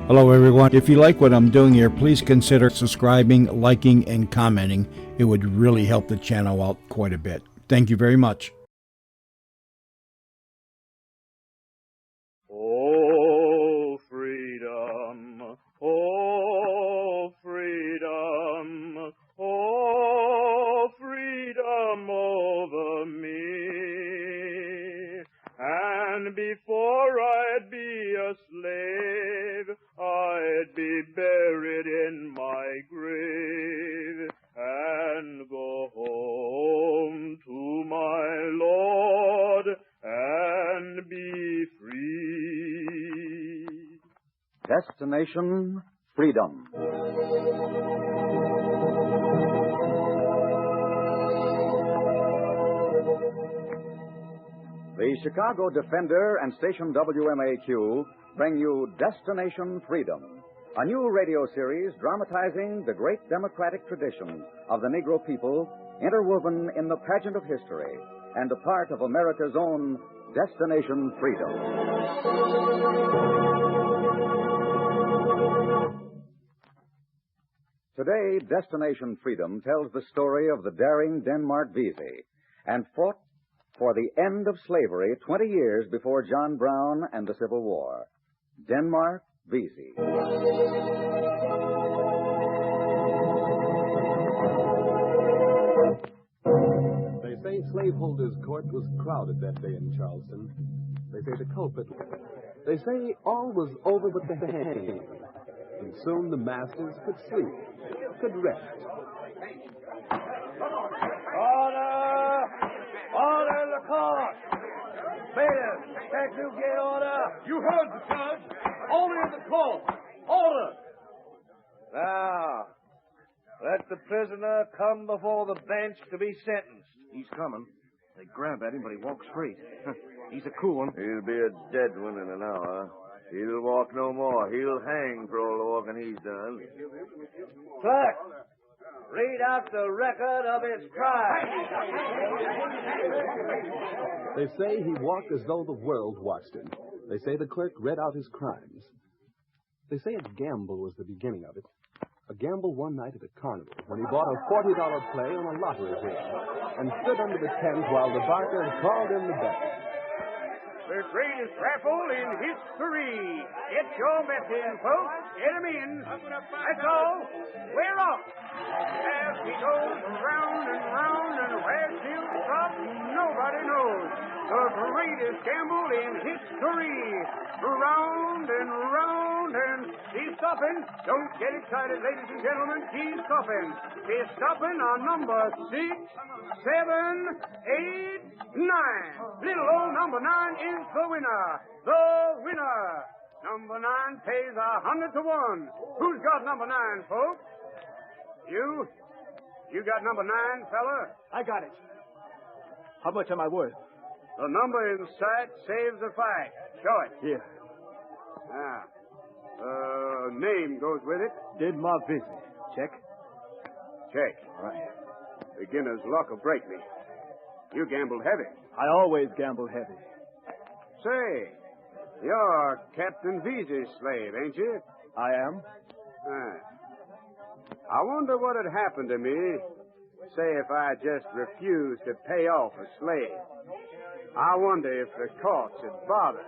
Hello, everyone. If you like what I'm doing here, please consider subscribing, liking, and commenting. It would really help the channel out quite a bit. Thank you very much. Oh, freedom, oh, freedom, oh, freedom over me. And before I'd be a slave, I'd be buried in my grave and go home to my Lord and be free. Destination Freedom. The Chicago Defender and station WMAQ bring you Destination Freedom, a new radio series dramatizing the great democratic tradition of the Negro people interwoven in the pageant of history and a part of America's own Destination Freedom. Today, Destination Freedom tells the story of the daring Denmark Vesey and fought for the end of slavery 20 years before John Brown and the Civil War. Denmark Vesey. They say slaveholders' court was crowded that day in Charleston. They say the culprit. They say all was over but the hanging. And soon the masters could sleep, could rest. Order! Order in the court! Bailiff, can't you get order? You heard the judge. Order in the court. Order! Now, let the prisoner come before the bench to be sentenced. He's coming. They grab at him, but he walks straight. He's a cool one. He'll be a dead one in an hour. He'll walk no more. He'll hang for all the walking he's done. Clerk, read out the record of his crime. They say he walked as though the world watched him. They say the clerk read out his crimes. They say a gamble was the beginning of it. A gamble one night at a carnival when he bought a $40 play on a lottery wheel and stood under the tent while the barker called in the bet. The greatest raffle in history. Get your bets in, folks. Get 'em in. That's all. We're off. As he goes round and round, and where he'll stop, nobody knows. The greatest gamble in history. Round and round, and he's stopping. Don't get excited, ladies and gentlemen. He's stopping. He's stopping on number 6, 7, 8, 9. Little old number 9 is the winner. The winner. Number 9 pays 100 to 1. Who's got number 9, folks? You? You got number 9, fella? I got it. How much am I worth? The number in sight saves the fight. Show it. Here. Ah. Name goes with it. Denmark Vesey. Check. Check. All right. Beginner's luck will break me. You gambled heavy. I always gamble heavy. Say, you're Captain Vesey's slave, ain't you? I am. I wonder what would happen to me, say, if I just refused to pay off a slave. I wonder if the courts would bother.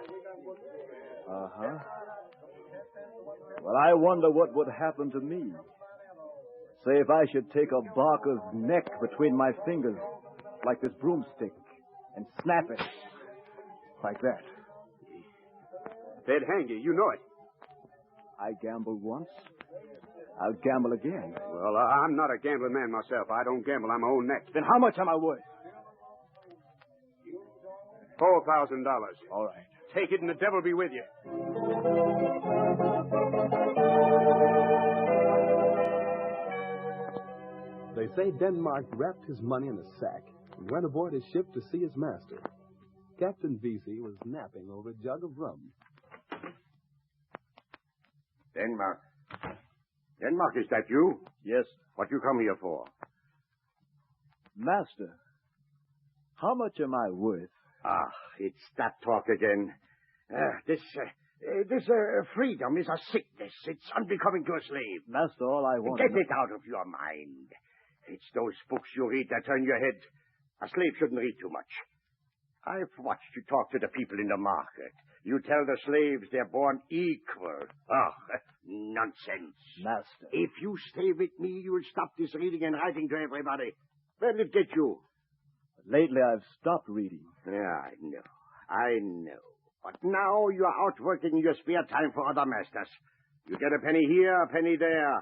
Uh-huh. Well, I wonder what would happen to me. Say if I should take a barker's neck between my fingers, like this broomstick, and snap it. Like that. They'd hang you. You know it. I gambled once. I'll gamble again. Well, I'm not a gambling man myself. I don't gamble on my own neck. Then how much am I worth? $4,000. All right. Take it and the devil be with you. They say Denmark wrapped his money in a sack and went aboard his ship to see his master. Captain Vesey was napping over a jug of rum. Denmark. Denmark, is that you? Yes. What you come here for? Master, how much am I worth? Ah, it's that talk again. This freedom is a sickness. madness. It's unbecoming to a slave. Master, all I want... Get it out of your mind. It's those books you read that turn your head. A slave shouldn't read too much. I've watched you talk to the people in the market. You tell the slaves they're born equal. Oh, nonsense. Master. If you stay with me, you'll stop this reading and writing to everybody. Where'll it get you? Lately, I've stopped reading. Yeah, I know. But now you're out working in your spare time for other masters. You get a penny here, a penny there.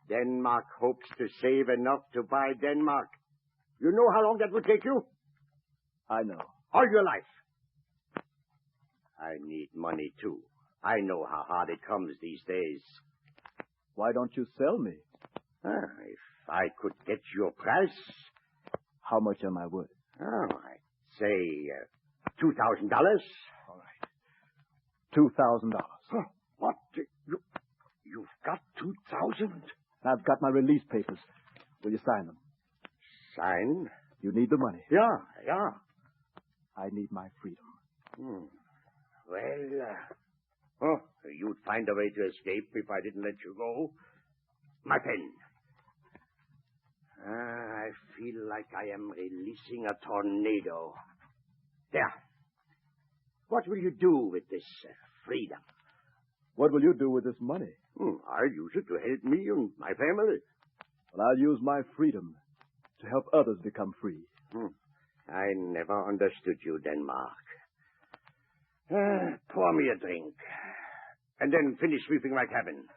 Denmark hopes to save enough to buy Denmark. You know how long that would take you? I know. All your life. I need money, too. I know how hard it comes these days. Why don't you sell me? If I could get your price... How much am I worth? Oh, I'd say $2,000. All right. $2,000. Huh, what? You've got 2,000? I've got my release papers. Will you sign them? Sign? You need the money. Yeah. I need my freedom. Well, you'd find a way to escape if I didn't let you go. My pen. I feel like I am releasing a tornado. There. What will you do with this freedom? What will you do with this money? I'll use it to help me and my family. Well, I'll use my freedom to help others become free. I never understood you, Denmark. Pour me a drink. And then finish sweeping my cabin.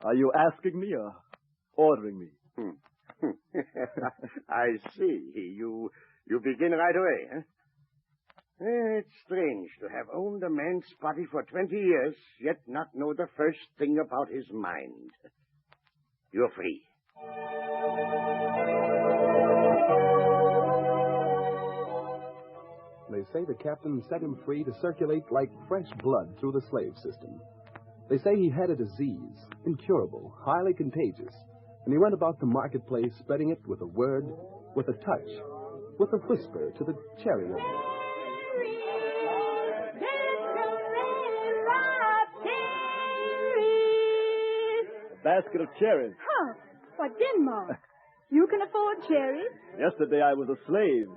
Are you asking me or ordering me? I see. You begin right away, huh? It's strange to have owned a man's body for 20 years, yet not know the first thing about his mind. You're free. They say the captain set him free to circulate like fresh blood through the slave system. They say he had a disease, incurable, highly contagious, and he went about the marketplace spreading it with a word, with a touch, with a whisper to the cherry woman. A basket of cherries. Huh. Why, Denmark, you can afford cherries? Yesterday I was a slave.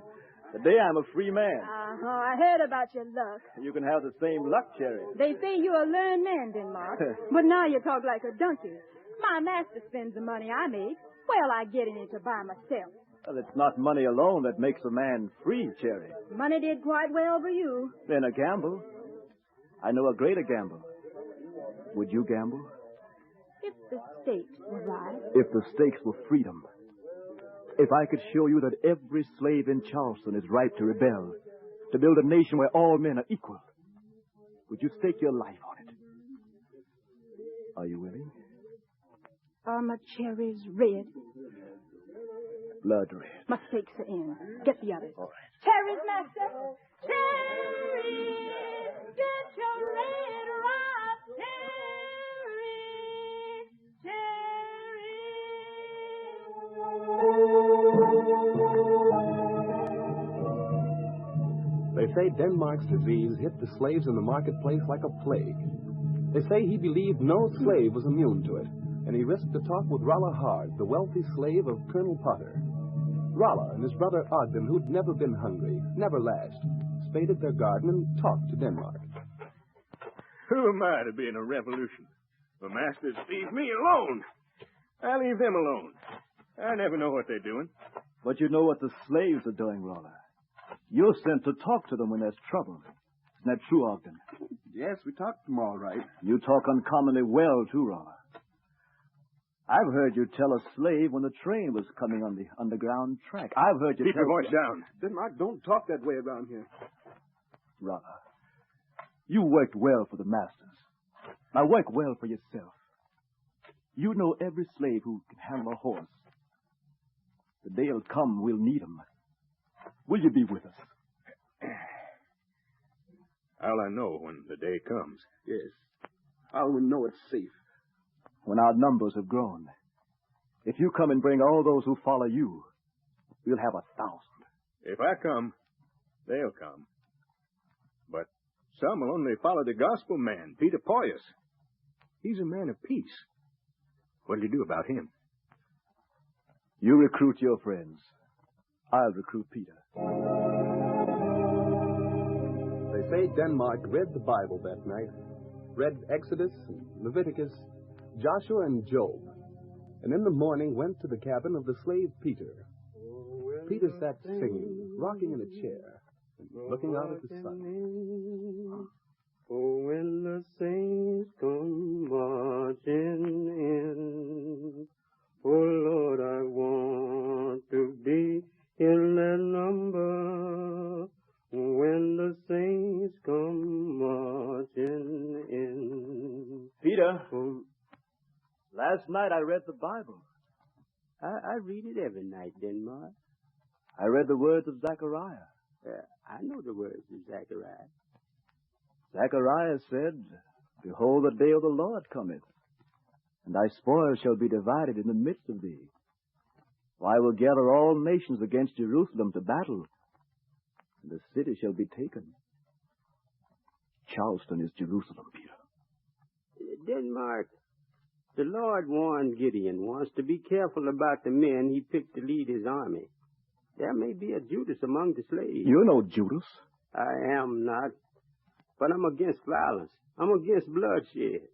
Today I'm a free man. I heard about your luck. You can have the same luck, Cherry. They say you're a learned man, Denmark. But now you talk like a donkey. My master spends the money I make. Well, I get in it to buy myself. Well, it's not money alone that makes a man free, Cherry. Money did quite well for you. Then a gamble. I know a greater gamble. Would you gamble? If the stakes were right. If the stakes were freedom. If I could show you that every slave in Charleston is ripe to rebel, to build a nation where all men are equal, would you stake your life on it? Are you willing? Are my cherries red? Blood red. My stakes are in. Get the others. All right. Cherries, master. Cherries. Get your red ripe cherries. They say Denmark's disease hit the slaves in the marketplace like a plague. They say he believed no slave was immune to it, and he risked a talk with Rolla Hard, the wealthy slave of Colonel Potter. Rolla and his brother Ogden, who'd never been hungry, never lashed, spaded their garden and talked to Denmark. Who am I to be in a revolution? The masters leave me alone. I leave them alone. I never know what they're doing. But you know what the slaves are doing, Rolla. You're sent to talk to them when there's trouble. Isn't that true, Ogden? Yes, we talked to them all right. You talk uncommonly well, too, Rolla. I've heard you tell a slave when the train was coming on the underground track. I've heard you Keep tell... your voice down. Denmark, don't talk that way around here. Rolla, you worked well for the masters. Now work well for yourself. You know every slave who can handle a horse. The day'll come we'll need 'em. Will you be with us? How'll I know when the day comes? Yes. How we know it's safe? When our numbers have grown. If you come and bring all those who follow you, we'll have 1,000. If I come, they'll come. But some will only follow the gospel man, Peter Poyas. He's a man of peace. What'll you do about him? You recruit your friends. I'll recruit Peter. They say Denmark read the Bible that night. Read Exodus and Leviticus, Joshua and Job. And in the morning went to the cabin of the slave Peter. Peter sat singing, rocking in a chair, and looking out at the sun. Oh, when the saints come marching in, oh, Lord, I want to be in that number. When the saints come marching in. Peter, last night I read the Bible. I read it every night, Denmark. I read the words of Zechariah. I know the words of Zechariah. Zechariah said, Behold, the day of the Lord cometh, and thy spoil shall be divided in the midst of thee. For I will gather all nations against Jerusalem to battle, and the city shall be taken. Charleston is Jerusalem, Peter. Denmark, the Lord warned Gideon once to be careful about the men he picked to lead his army. There may be a Judas among the slaves. You're no Judas. I am not. But I'm against violence. I'm against bloodshed.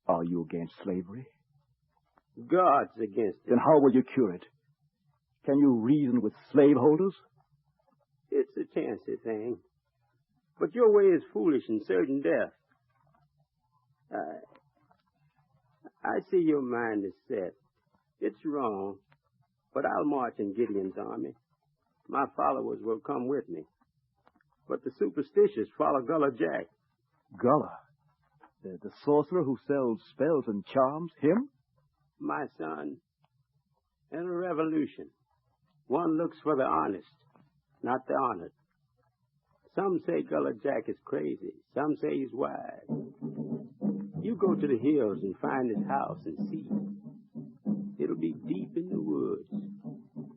Are you against slavery? God's against it. Then how will you cure it? Can you reason with slaveholders? It's a chancy thing. But your way is foolish and certain death. I see your mind is set. It's wrong, but I'll march in Gideon's army. My followers will come with me. But the superstitious follow Gullah Jack. Gullah? The sorcerer who sells spells and charms? Him? My son, in a revolution, one looks for the honest, not the honored. Some say Gullah Jack is crazy. Some say he's wise. You go to the hills and find his house and see. It'll be deep in the woods.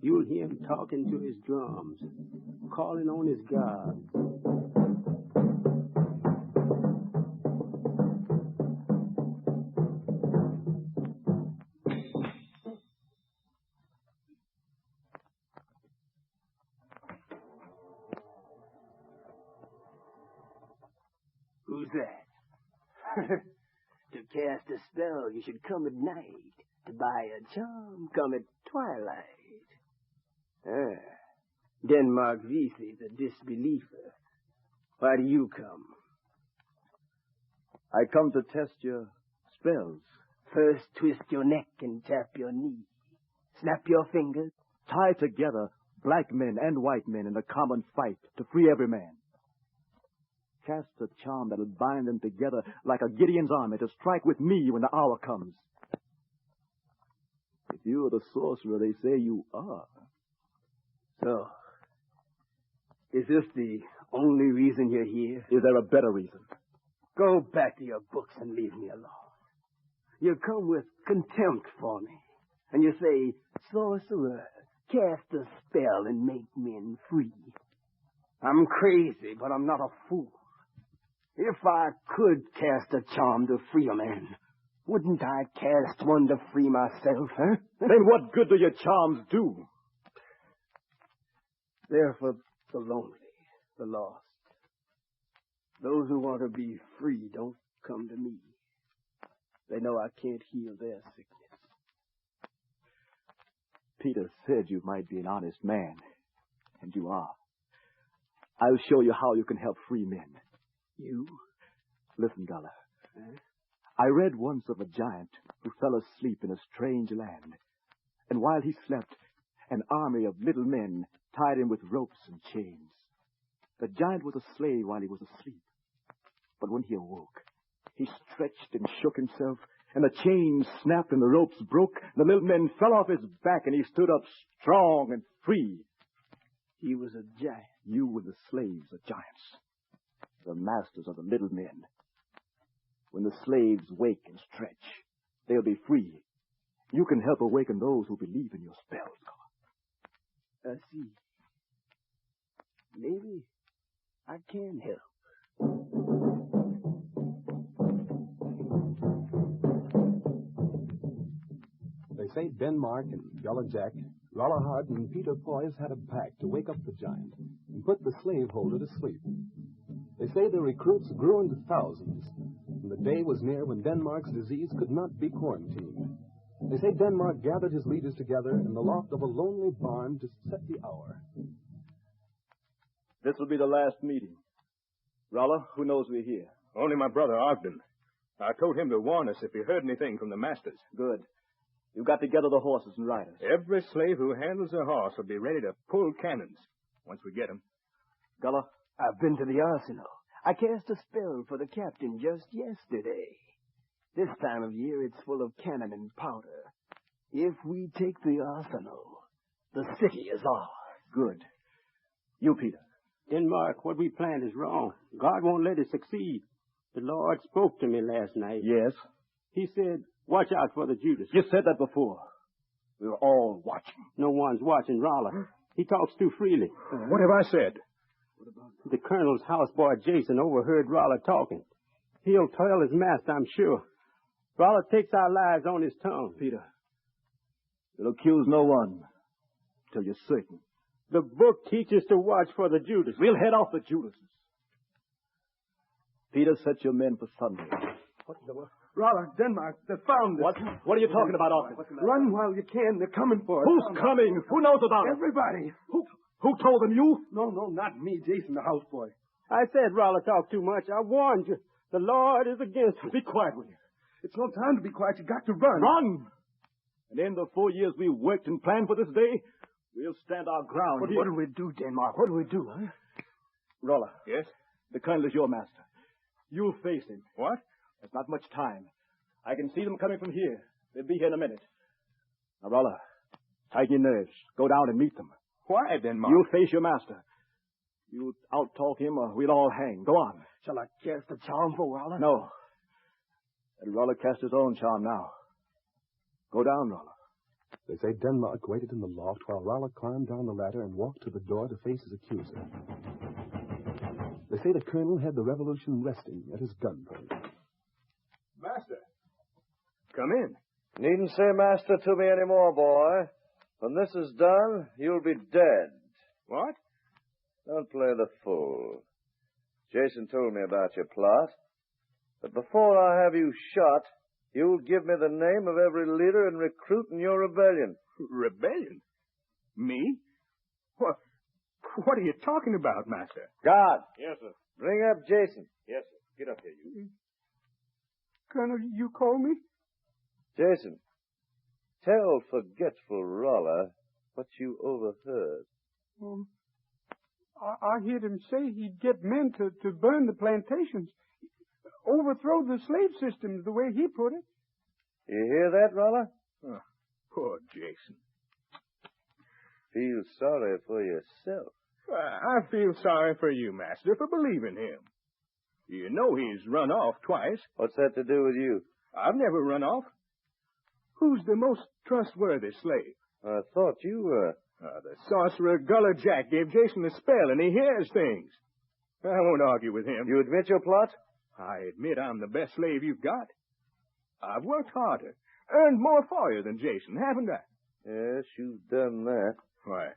You'll hear him talking to his drums, calling on his gods. Who's that? To cast a spell, you should come at night. To buy a charm, come at twilight. Denmark Vesey's a disbeliever. Why do you come? I come to test your spells. First twist your neck and tap your knee. Snap your fingers. Tie together black men and white men in a common fight to free every man. Cast a charm that'll bind them together like a Gideon's army to strike with me when the hour comes. If you are the sorcerer they say you are. So, is this the only reason you're here? Is there a better reason? Go back to your books and leave me alone. You come with contempt for me, and you say, sorcerer, cast a spell and make men free. I'm crazy, but I'm not a fool. If I could cast a charm to free a man, wouldn't I cast one to free myself, huh? Then what good do your charms do? They're for the lonely, the lost. Those who want to be free don't come to me. They know I can't heal their sickness. Peter said you might be an honest man, and you are. I'll show you how you can help free men. You? Listen, Gullah. I read once of a giant who fell asleep in a strange land, and while he slept, an army of little men tied him with ropes and chains. The giant was a slave while he was asleep, but when he awoke, he stretched and shook himself, and the chains snapped and the ropes broke, and the little men fell off his back, and he stood up strong and free. He was a giant. You were the slaves of giants. The masters are the little men. When the slaves wake and stretch, they'll be free. You can help awaken those who believe in your spells. I see. Maybe I can help. say Denmark and Gullah Jack, Rolla Hart, and Peter Poise had a pact to wake up the giant and put the slaveholder to sleep. They say the recruits grew into thousands, and the day was near when Denmark's disease could not be quarantined. They say Denmark gathered his leaders together in the loft of a lonely barn to set the hour. This will be the last meeting. Rolla, who knows we're here? Only my brother, Ogden. I told him to warn us if he heard anything from the masters. Good. You've got to gather the horses and riders. Every slave who handles a horse will be ready to pull cannons once we get 'em. Gullah? I've been to the arsenal. I cast a spell for the captain just yesterday. This time of year, it's full of cannon and powder. If we take the arsenal, the city is ours. Good. You, Peter. Denmark, what we planned is wrong. God won't let it succeed. The Lord spoke to me last night. Yes? He said, watch out for the Judas. You said that before. We were all watching. No one's watching Rolla. He talks too freely. What have I said? The colonel's houseboy, Jason, overheard Rolla talking. He'll tell his master, I'm sure. Rolla takes our lives on his tongue. Peter, you'll accuse no one till you're certain. The book teaches to watch for the Judas. We'll head off the Judases. Peter, set your men for Sunday. Rolla, Denmark, they found us. What are you talking about, Ogden? Run while you can. They're coming for us. Who's coming? Who knows about it? Everybody. Who told them? You? No, not me. Jason, the houseboy. I said Rolla talked too much. I warned you. The Lord is against us. Be quiet, will you? It's no time to be quiet. You got to run. Run! And in the 4 years we worked and planned for this day, we'll stand our ground. What do we do, Denmark? What do we do, huh? Rolla. Yes? The colonel is your master. You'll face him. What? There's not much time. I can see them coming from here. They'll be here in a minute. Now, Rolla, tighten your nerves. Go down and meet them. Why, Denmark? You'll face your master. You'll out-talk him or we'll all hang. Go on. Shall I cast a charm for Rolla? No. Let Rolla cast his own charm now. Go down, Rolla. They say Denmark waited in the loft while Rolla climbed down the ladder and walked to the door to face his accuser. They say the colonel had the revolution resting at his gun point. Master, come in. Needn't say master to me anymore, boy. When this is done, you'll be dead. What? Don't play the fool. Jason told me about your plot. But before I have you shot, you'll give me the name of every leader and recruit in your rebellion. Rebellion? Me? What are you talking about, Master? God. Yes, sir. Bring up Jason. Yes, sir. Get up here, you. Colonel, you call me? Jason, tell forgetful Rolla what you overheard. I heard him say he'd get men to burn the plantations. Overthrow the slave systems, the way he put it. You hear that, Rolla? Oh, poor Jason. Feel sorry for yourself. I feel sorry for you, Master, for believing him. You know he's run off twice. What's that to do with you? I've never run off. Who's the most trustworthy slave? I thought you were. The sorcerer Gullah Jack gave Jason a spell, and he hears things. I won't argue with him. You admit your plot? I admit I'm the best slave you've got. I've worked harder, earned more for you than Jason, haven't I? Yes, you've done that. Why,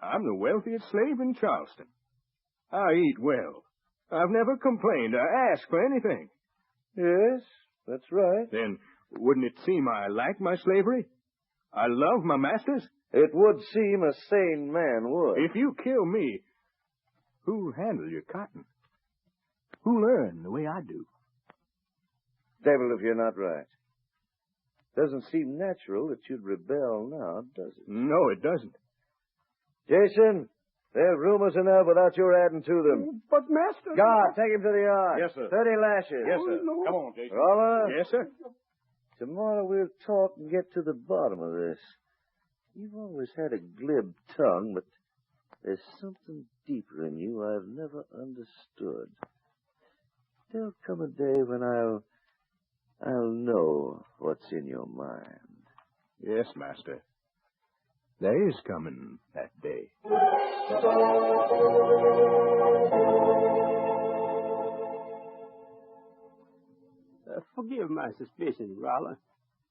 I'm the wealthiest slave in Charleston. I eat well. I've never complained or asked for anything. Yes, that's right. Then wouldn't it seem I like my slavery? I love my masters? It would seem a sane man would. If you kill me, who'll handle your cotton? Who'll earn the way I do? Devil if you're not right. Doesn't seem natural that you'd rebel now, does it? No, it doesn't. Jason, there are rumors enough without your adding to them. But, Master... God, take him to the yard. Yes, sir. 30 lashes. Yes, sir. no. Come on, Jason. Rolla? Yes, sir. Tomorrow we'll talk and get to the bottom of this. You've always had a glib tongue, but there's something deeper in you I've never understood. There'll come a day when I'll know what's in your mind. Yes, Master. There is coming that day. Forgive my suspicion, Rolla.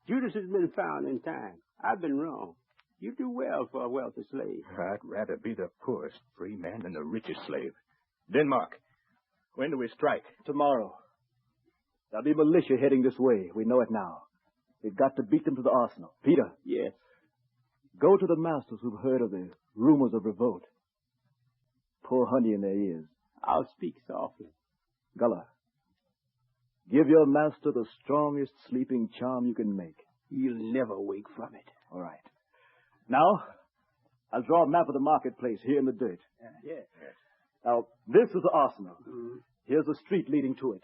Judas has been found in time. I've been wrong. You do well for a wealthy slave. I'd rather be the poorest free man than the richest slave. Denmark, when do we strike? Tomorrow. There'll be militia heading this way. We know it now. We've got to beat them to the arsenal. Peter. Yes. Go to the masters who've heard of the rumors of revolt. Pour honey in their ears. I'll speak softly. Gullah, give your master the strongest sleeping charm you can make. He'll never wake from it. All right. Now, I'll draw a map of the marketplace here in the dirt. Yes. Now, this is the arsenal. Here's the street leading to it.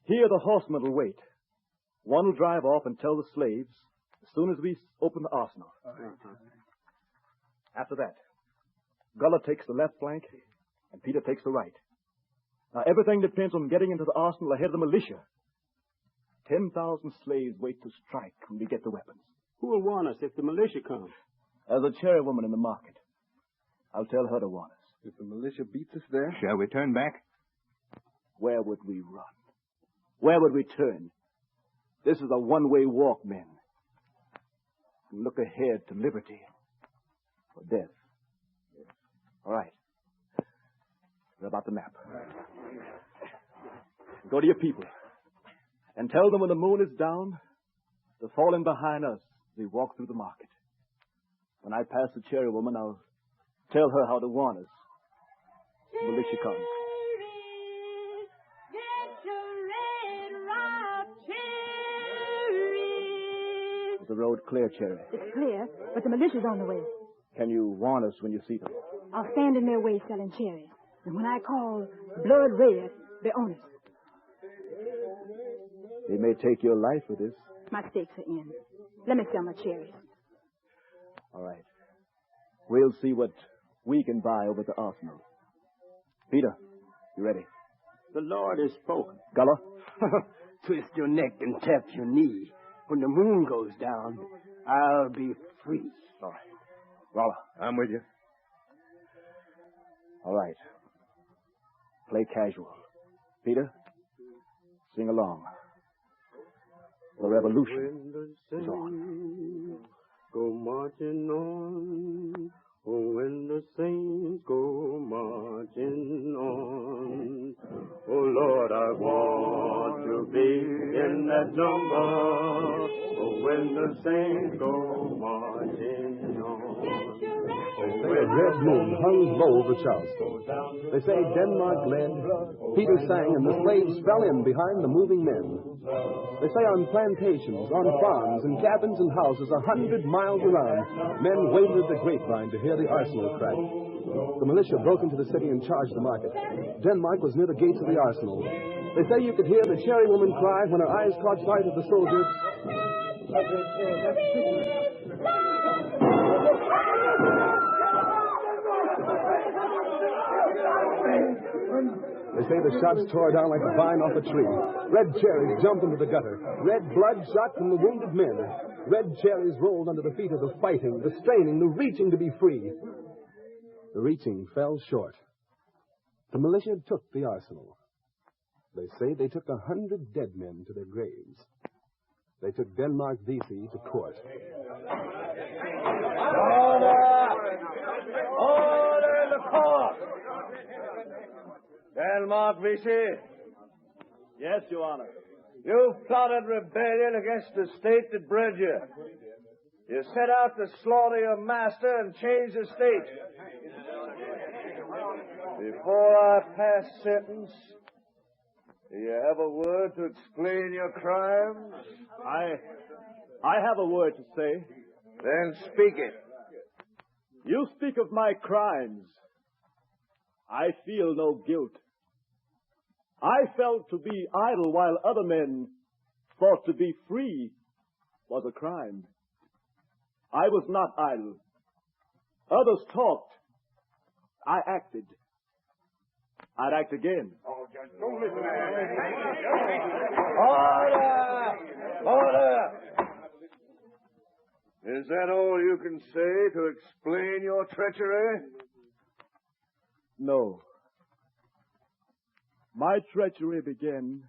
Here the horsemen will wait. One will drive off and tell the slaves as soon as we open the arsenal. After that, Gullah takes the left flank and Peter takes the right. Now, everything depends on getting into the arsenal ahead of the militia. 10,000 slaves wait to strike when we get the weapons. Who will warn us if the militia comes? There's a cherry woman in the market. I'll tell her to warn us. If the militia beats us there? Shall we turn back? Where would we run? Where would we turn? This is a one-way walk, men. We look ahead to liberty or death. All right. What about the map? Go to your people and tell them when the moon is down to fall in behind us as we walk through the market. When I pass the cherry woman, I'll tell her how to warn us. The militia comes. Is the road clear, Cherry? It's clear, but the militia's on the way. Can you warn us when you see them? I'll stand in their way selling cherries. And when I call blood red, be honest. They may take your life for this. My stakes are in. Let me sell my cherries. All right. We'll see what we can buy over at the arsenal. Peter, you ready? The Lord has spoken. Gullah? Twist your neck and tap your knee. When the moon goes down, I'll be free. All right. Rolla. I'm with you. All right. Play casual. Peter, sing along. The revolution is on. Go marching on. Oh, when the saints go marching on. Oh, Lord, I want to be in that number. Oh, when the saints go marching on. The red moon hung low over Charleston. They say Denmark led, Peter sang, and the slaves fell in behind the moving men. They say on plantations, on farms, in cabins and houses 100 miles around, men waited at the grapevine to hear the arsenal crack. The militia broke into the city and charged the market. Denmark was near the gates of the arsenal. They say you could hear the cherry woman cry when her eyes caught sight of the soldiers. They say the shots tore down like a vine off a tree. Red cherries jumped into the gutter. Red blood shot from the wounded men. Red cherries rolled under the feet of the fighting, the straining, the reaching to be free. The reaching fell short. The militia took the arsenal. They say they took 100 dead men to their graves. They took Denmark Vesey to court. Order in the court! Denmark Vesey. Yes, Your Honor. You plotted rebellion against the state that bred you. You set out to slaughter your master and change the state. Before I pass sentence, do you have a word to explain your crimes? I have a word to say. Then speak it. You speak of my crimes. I feel no guilt. I felt to be idle while other men thought to be free was a crime. I was not idle. Others talked. I acted. I'd act again. Oh, Judge, don't listen to that. Order! Order! Is that all you can say to explain your treachery? No. My treachery began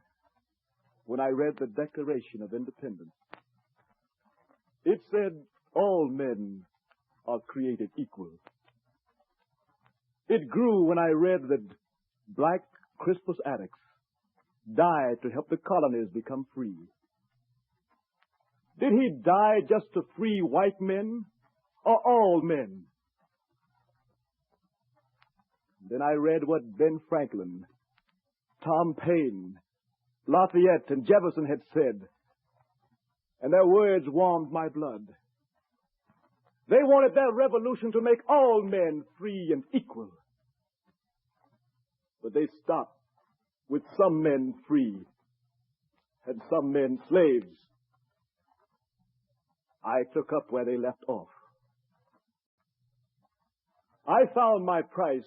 when I read the Declaration of Independence. It said all men are created equal. It grew when I read that Black Crispus Attucks died to help the colonies become free. Did he die just to free white men or all men? Then I read what Ben Franklin, Tom Paine, Lafayette, and Jefferson had said, and their words warmed my blood. They wanted their revolution to make all men free and equal. But they stopped with some men free and some men slaves. I took up where they left off. I found my price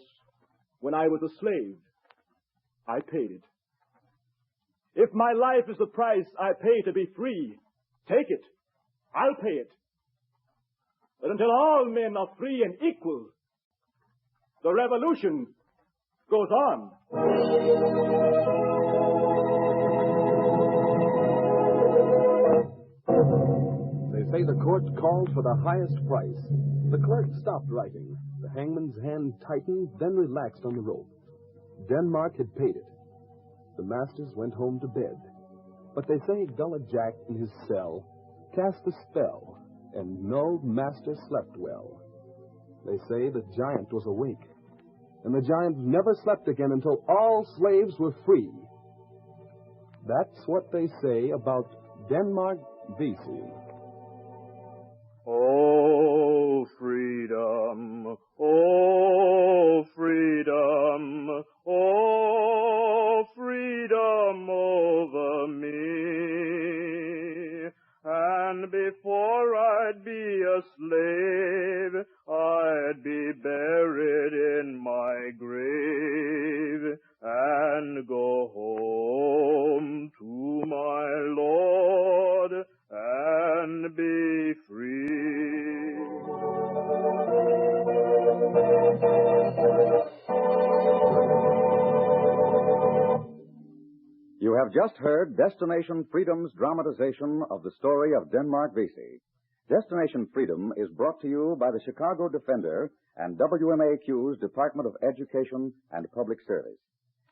when I was a slave. I paid it. If my life is the price I pay to be free, take it. I'll pay it. But until all men are free and equal, the revolution goes on. They say the court called for the highest price. The clerk stopped writing. The hangman's hand tightened, then relaxed on the rope. Denmark had paid it. The masters went home to bed. But they say Gullah Jack in his cell cast a spell, and no master slept well. They say the giant was awake, and the giant never slept again until all slaves were free. That's what they say about Denmark Vesey. Oh, freedom, oh, freedom, oh, freedom over me. And before I'd be a slave, I'd be buried in my grave and go home to my Lord and be free. You have just heard Destination Freedom's dramatization of the story of Denmark Vesey. Destination Freedom is brought to you by the Chicago Defender and WMAQ's Department of Education and Public Service.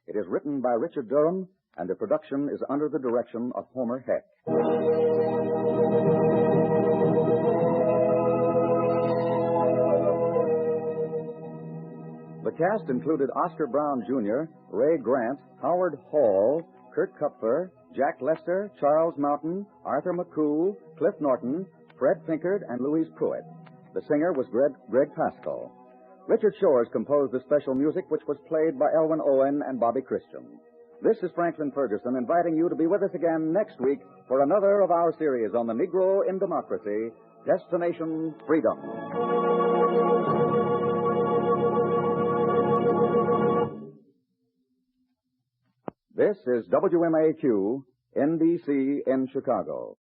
It is written by Richard Durham, and the production is under the direction of Homer Heck. The cast included Oscar Brown Jr., Ray Grant, Howard Hall, Kurt Kupfer, Jack Lester, Charles Mountain, Arthur McCool, Cliff Norton, Fred Pinkard, and Louise Pruitt. The singer was Greg Pascal. Richard Shores composed the special music, which was played by Elwin Owen and Bobby Christian. This is Franklin Ferguson inviting you to be with us again next week for another of our series on the Negro in Democracy, Destination Freedom. This is WMAQ, NBC in Chicago.